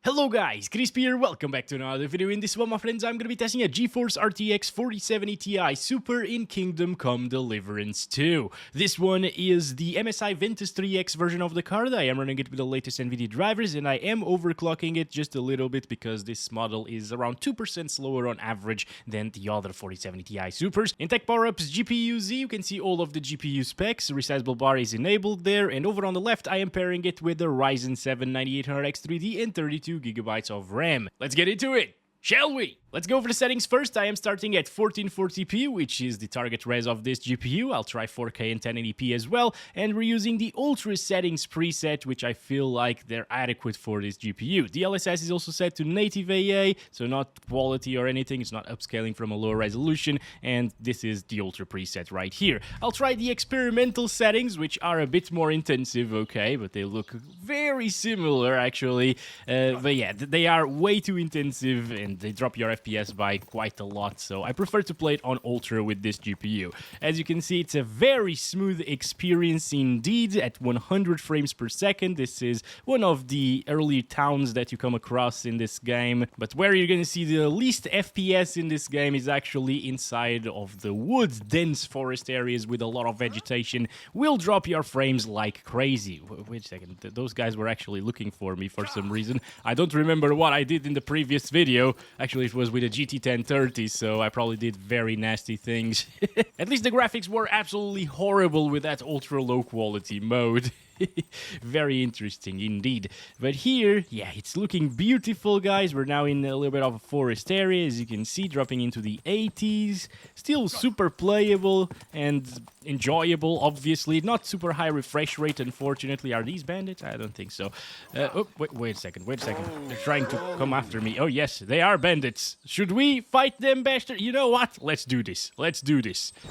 Hello guys, Crispy here, welcome back to another video. In this one, my friends, I'm gonna be testing a GeForce RTX 4070 Ti Super in Kingdom Come Deliverance 2. This one is the MSI Ventus 3X version of the card. I am running it with the latest Nvidia drivers, and I am overclocking it just a little bit because this model is around 2% slower on average than the other 4070 Ti Supers. In Tech Power-Ups GPU Z, you can see all of the GPU specs. Resizable bar is enabled there, and over on the left, I am pairing it with the Ryzen 7 9800X 3D and 32 gigabytes of RAM. Let's get into it, shall we? Let's go over the settings first. I am starting at 1440p, which is the target res of this GPU. I'll try 4K and 1080p as well, and we're using the Ultra settings preset, which I feel like they're adequate for this GPU. DLSS is also set to native AA, so not quality or anything. It's not upscaling from a lower resolution, and this is the Ultra preset right here. I'll try the experimental settings, which are a bit more intensive, okay, but they look very similar actually. But yeah, they are way too intensive, and they drop your FPS by quite a lot, so I prefer to play it on Ultra with this GPU. As you can see, it's a very smooth experience indeed at 100 frames per second. This is one of the early towns that you come across in this game, but where you're going to see the least FPS in this game is actually inside of the woods. Dense forest areas with a lot of vegetation will drop your frames like crazy. Wait a second, those guys were actually looking for me for some reason. I don't remember what I did in the previous video. Actually, it was with a GT 1030, so I probably did very nasty things. At least the graphics were absolutely horrible with that ultra low quality mode. Very interesting indeed. But here, yeah, it's looking beautiful, guys. We're now in a little bit of a forest area, as you can see, dropping into the 80s. Still super playable and enjoyable, obviously. Not super high refresh rate, unfortunately. Are these bandits? I don't think so. Oh, wait a second. They're trying to come after me. Oh, yes, they are bandits. Should we fight them, bastard? You know what? Let's do this.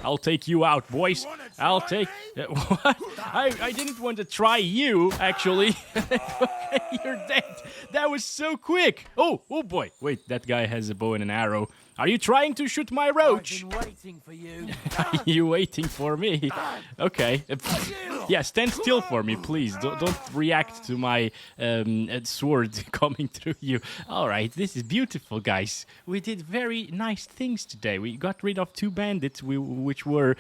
I'll take you out, boys. I'll take... what? I didn't want to try you, actually. Okay, you're dead. That was so quick. Oh boy. Wait, that guy has a bow and an arrow. Are you trying to shoot my roach? I've been waiting for you. Are you waiting for me? Okay. Yeah, stand still for me, please. Don't react to my sword coming through you. All right, this is beautiful, guys. We did very nice things today. We got rid of two bandits which were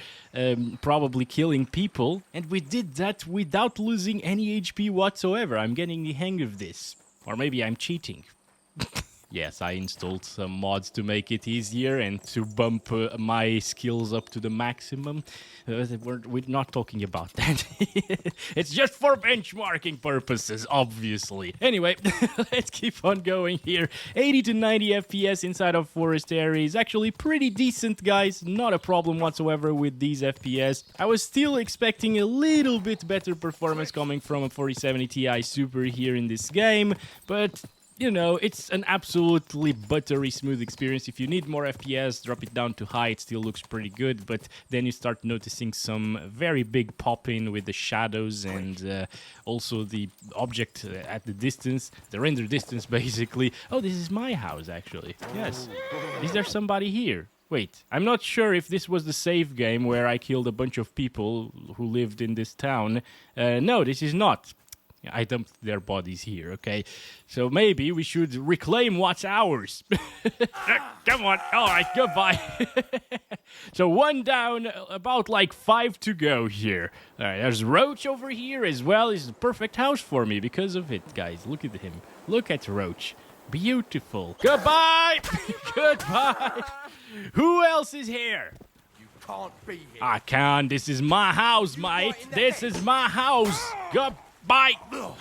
probably killing people, and we did that without losing any HP whatsoever. I'm getting the hang of this. Or maybe I'm cheating. Yes, I installed some mods to make it easier and to bump my skills up to the maximum. We're not talking about that. It's just for benchmarking purposes, obviously. Anyway, let's keep on going here. 80 to 90 FPS inside of forest area is actually pretty decent, guys. Not a problem whatsoever with these FPS. I was still expecting a little bit better performance coming from a 4070 Ti Super here in this game, but... you know, it's an absolutely buttery smooth experience. If you need more FPS, drop it down to high. It still looks pretty good, but then you start noticing some very big pop-in with the shadows and also the object at the distance, the render distance, basically. Oh, this is my house, actually. Yes. Is there somebody here? Wait, I'm not sure if this was the save game where I killed a bunch of people who lived in this town. No, this is not. I dumped their bodies here, okay? So maybe we should reclaim what's ours. Come on. All right, goodbye. So one down, about like 5 to go here. All right, there's Roach over here as well. It's a perfect house for me because of it, guys. Look at him. Look at Roach. Beautiful. Goodbye. Goodbye. Who else is here? Can't be here. I can. This is my house, mate. This is my house. Goodbye.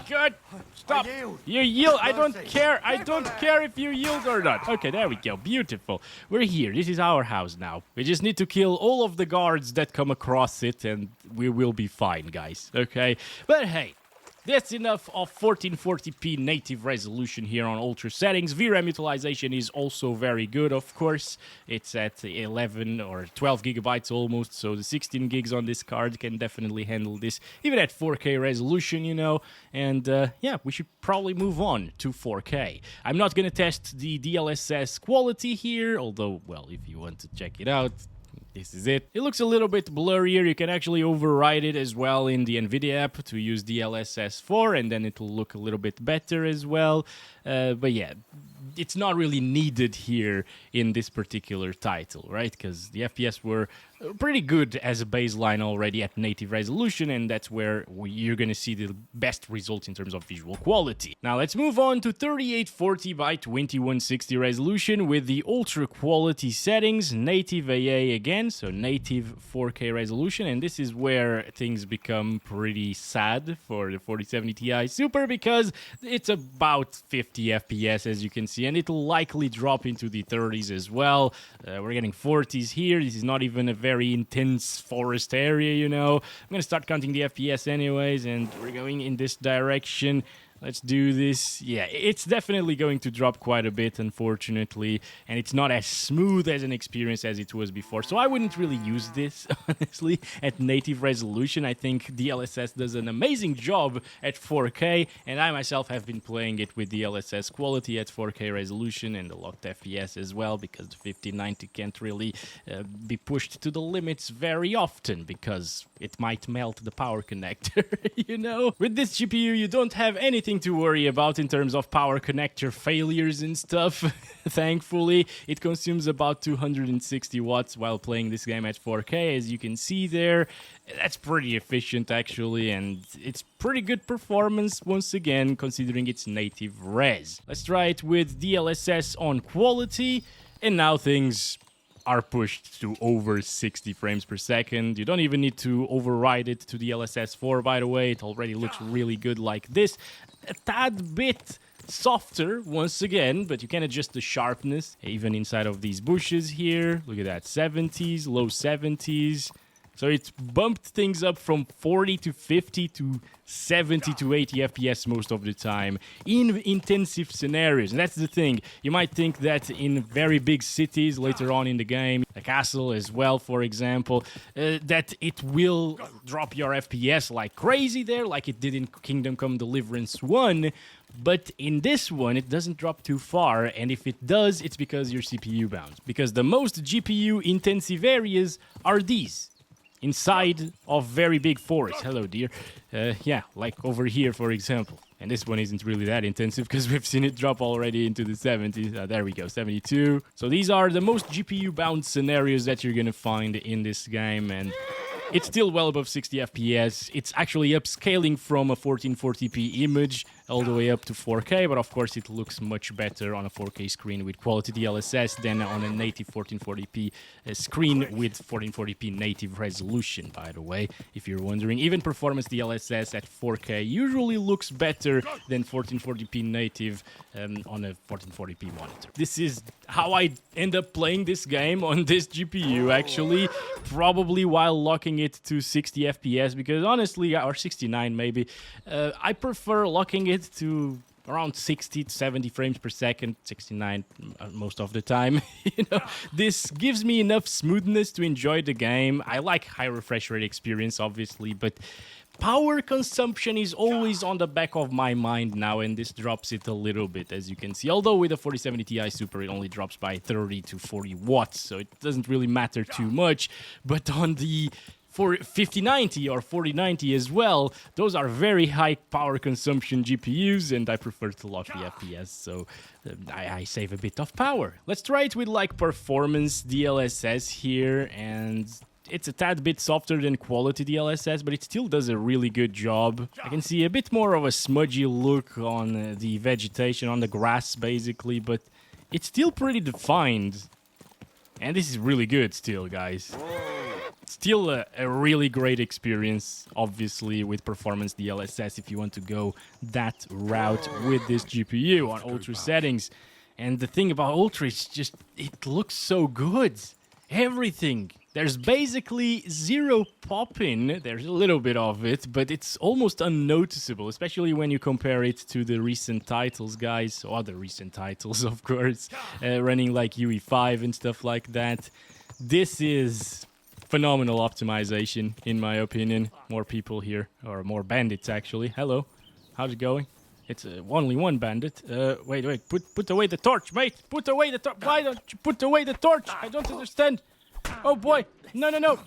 Good. Stop. You yield. I don't care. I don't care if you yield or not. Okay, there we go. Beautiful. We're here. This is our house now. We just need to kill all of the guards that come across it, and we will be fine, guys. Okay? But hey, that's enough of 1440p native resolution here on Ultra settings. VRAM utilization is also very good, of course. It's at 11 or 12 gigabytes almost, so the 16 gigs on this card can definitely handle this, even at 4K resolution, you know. And yeah, we should probably move on to 4K. I'm not going to test the DLSS quality here, although, well, if you want to check it out, This is it. It looks a little bit blurrier. You can actually override it as well in the Nvidia app to use DLSS 4, and then it'll look a little bit better as well. But yeah, it's not really needed here in this particular title, right? Because the FPS were pretty good as a baseline already at native resolution, and that's where you're going to see the best results in terms of visual quality. Now let's move on to 3840 by 2160 resolution with the ultra quality settings, native AA again, so native 4K resolution, and this is where things become pretty sad for the 4070 Ti Super, because it's about 50 FPS as you can see, and it'll likely drop into the 30s as well. We're getting 40s here. This is not even a very intense forest area, you know. I'm gonna start counting the FPS anyways, and we're going in this direction. Let's do this. Yeah, it's definitely going to drop quite a bit, unfortunately, and it's not as smooth as an experience as it was before. So I wouldn't really use this, honestly, at native resolution. I think DLSS does an amazing job at 4K, and I myself have been playing it with DLSS quality at 4K resolution and the locked FPS as well, because the 5090 can't really be pushed to the limits very often, because it might melt the power connector, you know? With this GPU, you don't have anything to worry about in terms of power connector failures and stuff. Thankfully, it consumes about 260 watts while playing this game at 4K, as you can see there. That's pretty efficient actually, and it's pretty good performance once again considering its native res. Let's try it with DLSS on quality, and now things are pushed to over 60 frames per second. You don't even need to override it to DLSS 4, by the way. It already looks really good like this. A tad bit softer once again, but you can adjust the sharpness even inside of these bushes here. Look at that, 70s, low 70s. So it's bumped things up from 40 to 50 to 70 to 80 FPS most of the time in intensive scenarios. And that's the thing. You might think that in very big cities later on in the game, a castle as well, for example, that it will drop your FPS like crazy there, like it did in Kingdom Come Deliverance 1. But in this one, it doesn't drop too far, and if it does, it's because you're CPU bound. Because the most GPU intensive areas are these. Inside of very big forests. Hello, dear. Yeah, like over here, for example. And this one isn't really that intensive because we've seen it drop already into the 70s. There we go, 72. So these are the most GPU-bound scenarios that you're gonna find in this game, and it's still well above 60 FPS. It's actually upscaling from a 1440p image all the way up to 4K, but of course it looks much better on a 4K screen with quality DLSS than on a native 1440p screen with 1440p native resolution, by the way, if you're wondering. Even performance DLSS at 4K usually looks better than 1440p native on a 1440p monitor. This is how I end up playing this game on this GPU, actually, probably while locking it to 60 FPS, because honestly, or 69 maybe, I prefer locking it to around 60 to 70 frames per second, 69 most of the time. You know, this gives me enough smoothness to enjoy the game. I like high refresh rate experience, obviously, but power consumption is always on the back of my mind now, and this drops it a little bit, as you can see. Although with a 4070 Ti Super, it only drops by 30 to 40 watts, so it doesn't really matter too much. But on the 5090 or 4090 as well, those are very high power consumption GPUs, and I prefer to lock the FPS, so I save a bit of power. Let's try it with like performance DLSS here, and it's a tad bit softer than quality DLSS, but it still does a really good job. I can see a bit more of a smudgy look on the vegetation, on the grass basically, but it's still pretty defined. And this is really good still, guys. Still a really great experience, obviously, with performance DLSS if you want to go that route with this GPU on ultra settings. And the thing about ultra is just, it looks so good. Everything. There's basically zero pop-in. There's a little bit of it, but it's almost unnoticeable, especially when you compare it to the recent titles, guys. Other recent titles, of course, running like UE5 and stuff like that. This is phenomenal optimization, in my opinion. More people here, or more bandits, actually. Hello. How's it going? It's only one bandit. Wait. Put away the torch, mate. Put away the torch. Why don't you put away the torch? I don't understand. Oh boy. No, no, no.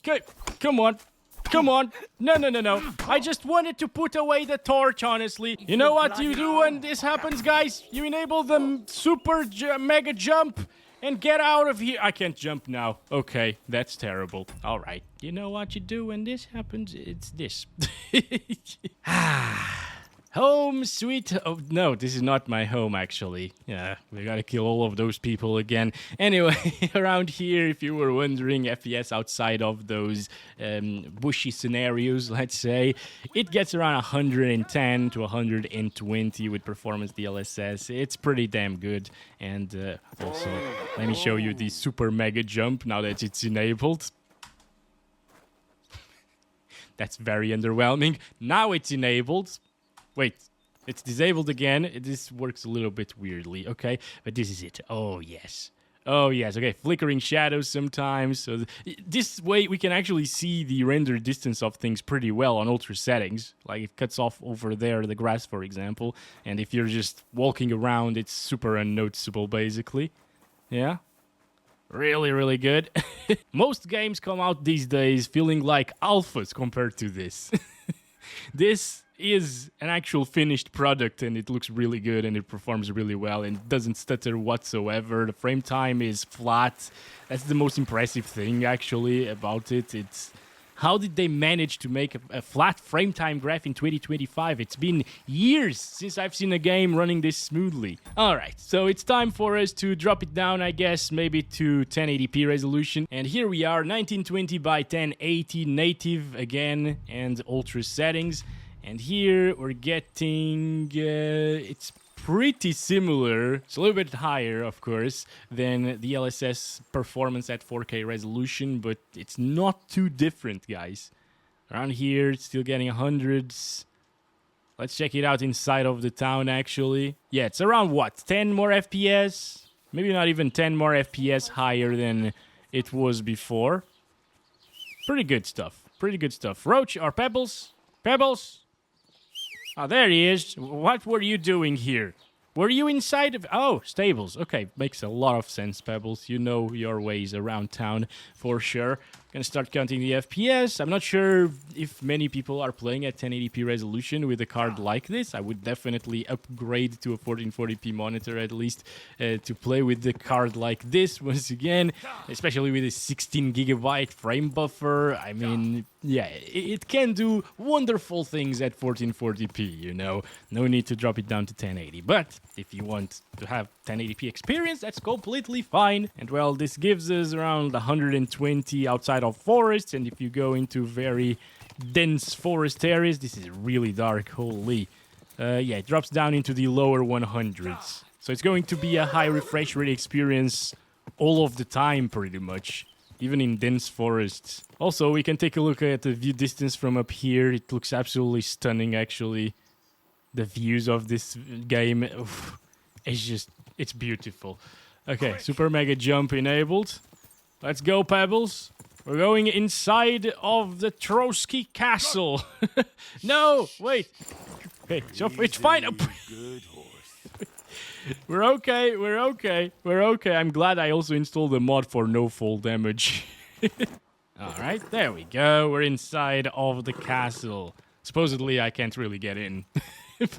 Okay. Come on. Come on. No, no, no, no. I just wanted to put away the torch, honestly. You know what you do when this happens, guys? You enable the mega jump and get out of here. I can't jump now. Okay, that's terrible. All right. You know what you do when this happens? It's this. Home sweet. Oh, no, this is not my home, actually. Yeah, we gotta kill all of those people again. Anyway, around here, if you were wondering, FPS outside of those bushy scenarios, let's say, it gets around 110 to 120 with performance DLSS. It's pretty damn good. And also, let me show you the super mega jump now that it's enabled. That's very underwhelming. Now it's enabled. Wait, it's disabled again. This works a little bit weirdly, okay? But this is it. Oh, yes. Oh, yes. Okay, flickering shadows sometimes. So this way, we can actually see the render distance of things pretty well on ultra settings. Like, it cuts off over there, the grass, for example. And if you're just walking around, it's super unnoticeable, basically. Yeah? Really, really good. Most games come out these days feeling like alphas compared to this. This is an actual finished product, and it looks really good, and it performs really well, and it doesn't stutter whatsoever. The frame time is flat. That's the most impressive thing, actually, about it. It's how did they manage to make a flat frame time graph in 2025? It's been years since I've seen a game running this smoothly. Alright, so it's time for us to drop it down, I guess, maybe to 1080p resolution. And here we are, 1920 by 1080 native again, and ultra settings. And here we're getting, it's pretty similar. It's a little bit higher, of course, than the DLSS performance at 4K resolution, but it's not too different, guys. Around here, it's still getting hundreds. Let's check it out inside of the town, actually. Yeah, it's around, what, 10 more FPS? Maybe not even 10 more FPS higher than it was before. Pretty good stuff. Pretty good stuff. Roach or Pebbles? Pebbles? Oh, there he is. What were you doing here? Were you inside of... Oh, stables. Okay, makes a lot of sense, Pebbles. You know your ways around town, for sure. Gonna start counting the FPS. I'm not sure if many people are playing at 1080p resolution with a card like this. I would definitely upgrade to a 1440p monitor, at least, to play with the card like this, once again. Especially with a 16GB frame buffer. I mean... Yeah, it can do wonderful things at 1440p, you know. No need to drop it down to 1080. But if you want to have 1080p experience, that's completely fine. And well, this gives us around 120 outside of forests. And if you go into very dense forest areas, this is really dark, holy. Yeah, it drops down into the lower 100s. So it's going to be a high refresh rate experience all of the time, pretty much. Even in dense forests. Also, we can take a look at the view distance from up here. It looks absolutely stunning, actually. The views of this game, oof, it's beautiful. Okay, super mega jump enabled. Let's go, Pebbles. We're going inside of the Trotsky Castle. No, wait. Okay, so it's fine. Good horse. We're okay, we're okay, we're okay. I'm glad I also installed a mod for no fall damage. Alright, there we go. We're inside of the castle. Supposedly, I can't really get in.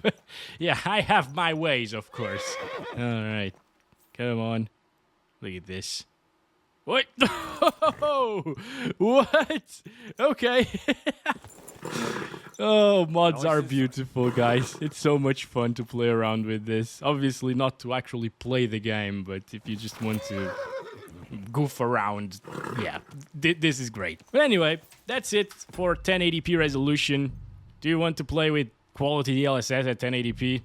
But, yeah, I have my ways, of course. Alright, come on. Look at this. What? What? Okay. Oh, mods are beautiful, guys. It's so much fun to play around with this. Obviously, not to actually play the game, but if you just want to goof around, yeah, this is great. But anyway, that's it for 1080p resolution. Do you want to play with quality DLSS at 1080p?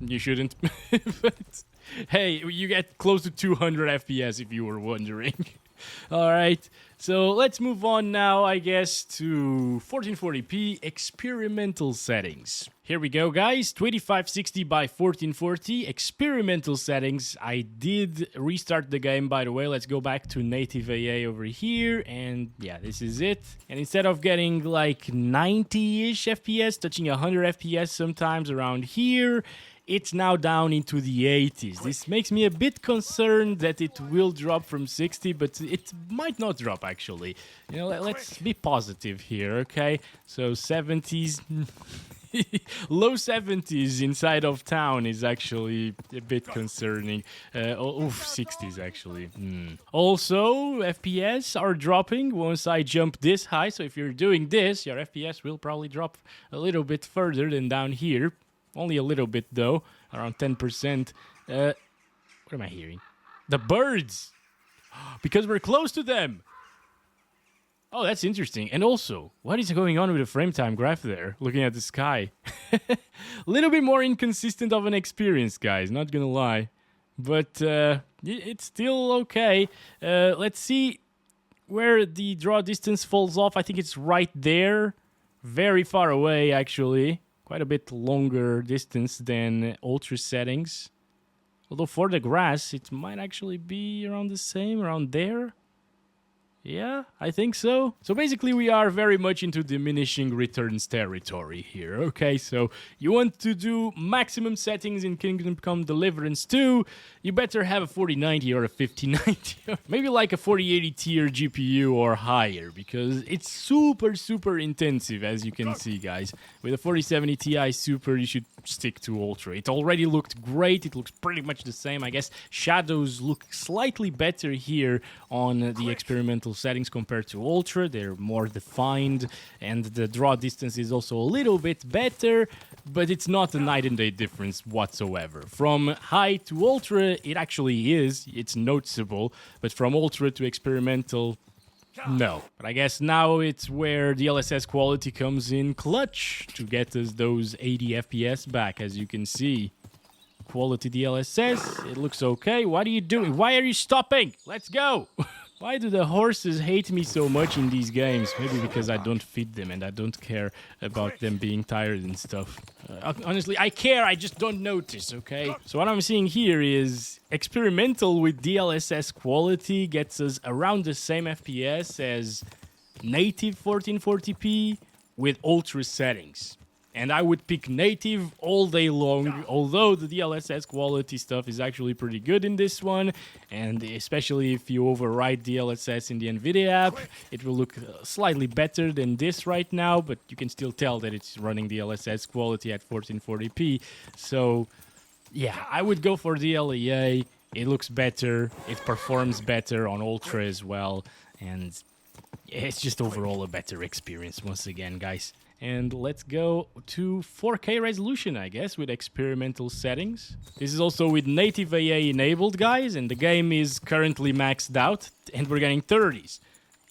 You shouldn't. But hey, you get close to 200 FPS if you were wondering. Alright, so let's move on now, I guess, to 1440p experimental settings. Here we go, guys. 2560 by 1440 experimental settings. I did restart the game, by the way. Let's go back to native AA over here, and yeah, this is it. And instead of getting like 90-ish FPS, touching 100 FPS sometimes around here, it's now down into the 80s. This makes me a bit concerned that it will drop from 60, but it might not drop actually. You know, let's be positive here, okay? So 70s, low 70s inside of town is actually a bit concerning. 60s actually. Also, FPS are dropping once I jump this high. So if you're doing this, your FPS will probably drop a little bit further than down here. Only a little bit though, around 10%. What am I hearing? The birds! Because we're close to them! Oh, that's interesting. And also, what is going on with the frame time graph there? Looking at the sky. A little bit more inconsistent of an experience, guys. Not gonna lie. But it's still okay. Let's see where the draw distance falls off. I think it's right there. Very far away, actually. Quite a bit longer distance than ultra settings. Although for the grass, it might actually be around the same, around there. Yeah, I think so. So basically we are very much into diminishing returns territory here. Okay, so you want to do maximum settings in Kingdom Come Deliverance 2, you better have a 4090 or a 5090 or maybe like a 4080 tier GPU or higher, because it's super intensive, as you can see, guys. With a 4070 Ti Super, you should stick to Ultra. It already looked great. It looks pretty much the same. I guess shadows look slightly better here on the experimental settings compared to Ultra. They're more defined, and the draw distance is also a little bit better, but it's not a night and day difference whatsoever. From high to Ultra, it actually is. It's noticeable, but from Ultra to experimental, no. But I guess now it's where DLSS quality comes in clutch to get us those 80 FPS back, as you can see. Quality DLSS, it looks okay. What are you doing? Why are you stopping? Let's go! Why do the horses hate me so much in these games? Maybe because I don't feed them and I don't care about them being tired and stuff. Honestly, I care, I just don't notice, okay? So what I'm seeing here is experimental with DLSS quality gets us around the same FPS as native 1440p with ultra settings. And I would pick native all day long, although the DLSS quality stuff is actually pretty good in this one. And especially if you override DLSS in the Nvidia app, it will look slightly better than this right now, but you can still tell that it's running DLSS quality at 1440p. So, yeah, I would go for DLEA. It looks better, it performs better on Ultra as well, and it's just overall a better experience once again, guys. And let's go to 4K resolution, I guess, with experimental settings. This is also with native AA enabled, guys, and the game is currently maxed out, and we're getting 30s.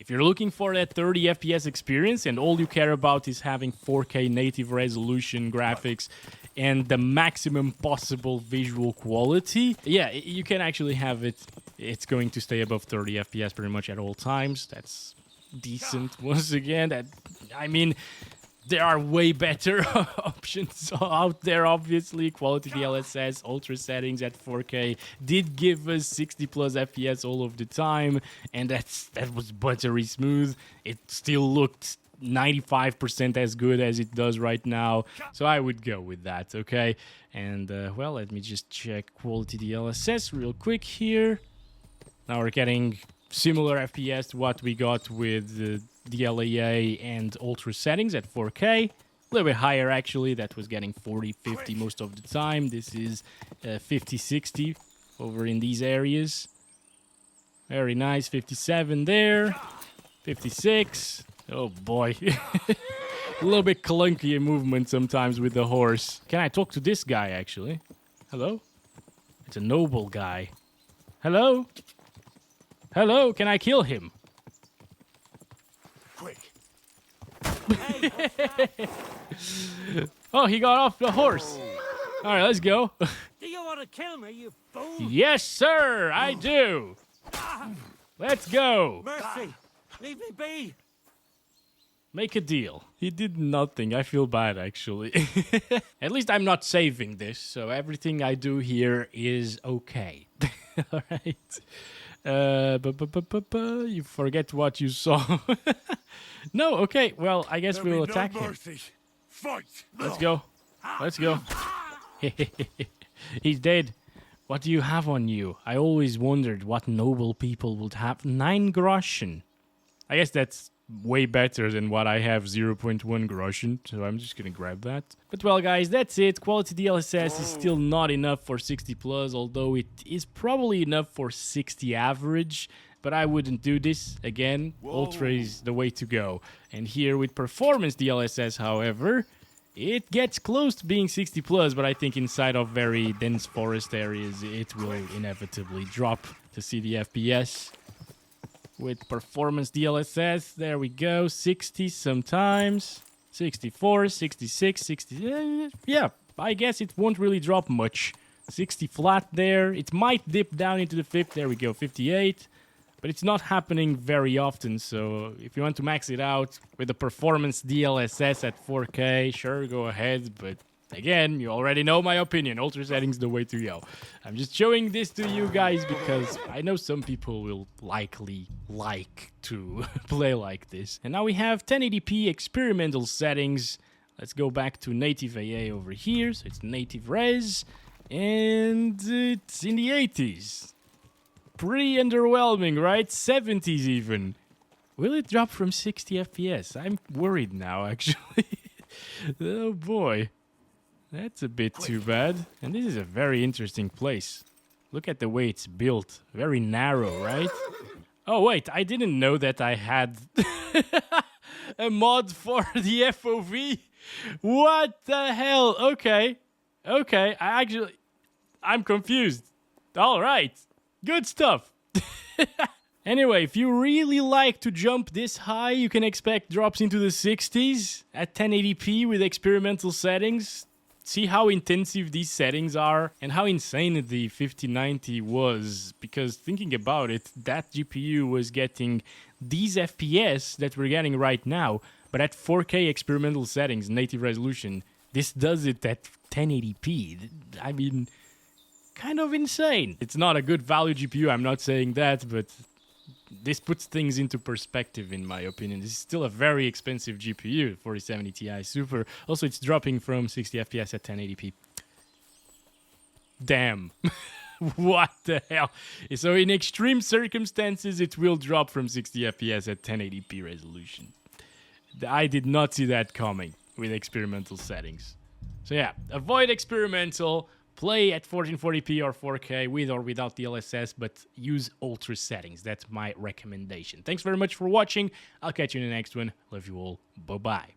If you're looking for that 30 FPS experience and all you care about is having 4K native resolution graphics and the maximum possible visual quality, yeah, you can actually have it. It's going to stay above 30 FPS pretty much at all times. That's decent once again. I mean, there are way better options out there, obviously. Quality DLSS, ultra settings at 4K did give us 60 plus FPS all of the time, and that was buttery smooth. It still looked 95% as good as it does right now, so I would go with that, okay? And, well, let me just check quality DLSS real quick here. Now we're getting similar FPS to what we got with the DLEA and ultra settings at 4K. A little bit higher actually, that was getting 40-50 most of the time. This is 50-60 over in these areas. Very nice, 57 there, 56. Oh boy. A little bit clunky in movement sometimes with the horse. Can I talk to this guy actually? Hello? It's a noble guy. Hello? Hello, can I kill him? Quick. Oh, he got off the horse. All right, let's go. Do you want to kill me, you fool? Yes, sir, I do. Let's go. Mercy! Leave me be! Make a deal. He did nothing. I feel bad, actually. At least I'm not saving this, so everything I do here is okay. All right. You forget what you saw. No, okay. Well, I guess we'll attack him. Fight! Let's go. Let's go. He's dead. What do you have on you? I always wondered what noble people would have. 9 groschen. I guess that's way better than what I have, 0.1 groschen. So I'm just gonna grab that. But well, guys, that's it. Quality DLSS is still not enough for 60 plus, although it is probably enough for 60 average. But I wouldn't do this. Again, Ultra is the way to go. And here with performance DLSS, however, it gets close to being 60 plus, but I think inside of very dense forest areas, it will inevitably drop to see the FPS. With performance DLSS, there we go, 60 sometimes, 64, 66, 60, yeah, I guess it won't really drop much. 60 flat there, it might dip down into the 50, there we go, 58. But it's not happening very often, so if you want to max it out with the performance DLSS at 4K, sure, go ahead. But again, you already know my opinion. Ultra settings the way to go. I'm just showing this to you guys because I know some people will likely like to play like this. And now we have 1080p experimental settings. Let's go back to native AA over here. So it's native res, and it's in the 80s. Pretty underwhelming, right? 70s even. Will it drop from 60 FPS? I'm worried now, actually. Oh boy. That's a bit too bad. And this is a very interesting place. Look at the way it's built. Very narrow, right? Oh wait, I didn't know that I had a mod for the FOV. What the hell? Okay. Okay, I'm confused. All right. Good stuff. Anyway, if you really like to jump this high, you can expect drops into the 60s at 1080p with experimental settings. See how intensive these settings are and how insane the 5090 was. Because thinking about it, that GPU was getting these FPS that we're getting right now, but at 4K experimental settings, native resolution. This does it at 1080p. I mean, kind of insane. It's not a good value GPU, I'm not saying that, but this puts things into perspective in my opinion. This is still a very expensive GPU, 4070 Ti Super. Also, it's dropping from 60 FPS at 1080p. Damn. What the hell? So in extreme circumstances, it will drop from 60 FPS at 1080p resolution. I did not see that coming with experimental settings. So yeah, avoid experimental. Play at 1440p or 4K with or without DLSS, but use ultra settings. That's my recommendation. Thanks very much for watching. I'll catch you in the next one. Love you all. Bye-bye.